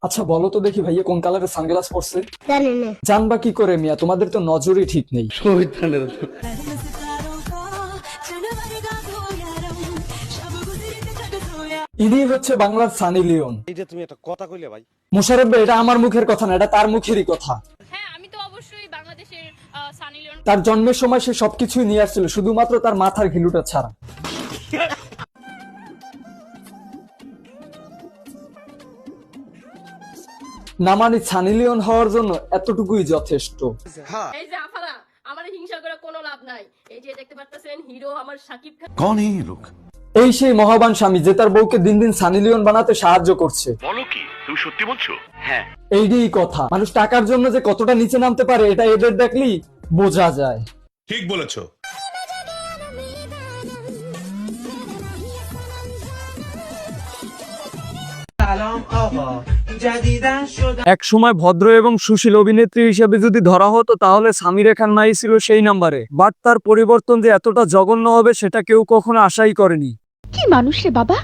আচ্ছা বলো তো দেখি ভাইয়া কোন কালারের সানগ্লাস পরছে? জানি না। জানবা কি করে মিয়া, তোমাদের তো নজরই ঠিক নেই। ইনি হচ্ছে বাংলার সানি লিওন। এই যে তুমি একটা কথা কইলে ভাই, মোশাররফ ভাই, এটা আমার মুখের কথা না, এটা তার মুখেরই কথা। হ্যাঁ, আমি তো অবশ্যই বাংলাদেশের সানি লিওন। তার জন্মের সময় সে সবকিছুই নিয়ে আসছিল, শুধুমাত্র তার মাথার ঘিলুটা ছাড়া। না মানে সানি লিওন হওয়ার জন্য এতটুকুই যথেষ্ট। এই যে আফারা, আমার হিংসা করে কোনো লাভ নাই। এই যে দেখতে পারতেছেন হিরো আমার শাকিব খান। कौन है ये लोग? এই সেই মহাবান স্বামী যে তার বউকে দিন দিন সানি লিওন বানাতে সাহায্য করছে। বলো কি, তুমি সত্যি বলছো? হ্যাঁ। এইটাই কথা, মানুষ টাকার জন্য যে কতটা নিচে নামতে পারে এটা এদের দেখলেই বোঝা যায়। ठीक बोलेছো। এক সময় ভদ্র এবং সুশীল অভিনেত্রী হিসেবে যদি ধরা হতো তাহলে সামিরা খান মাই ছিল সেই নাম্বারে, বাট তার পরিবর্তন যে এতটা জঘন্য হবে সেটা কেউ কখনো আশাই করেনি। কি মানুষ রে বাবা,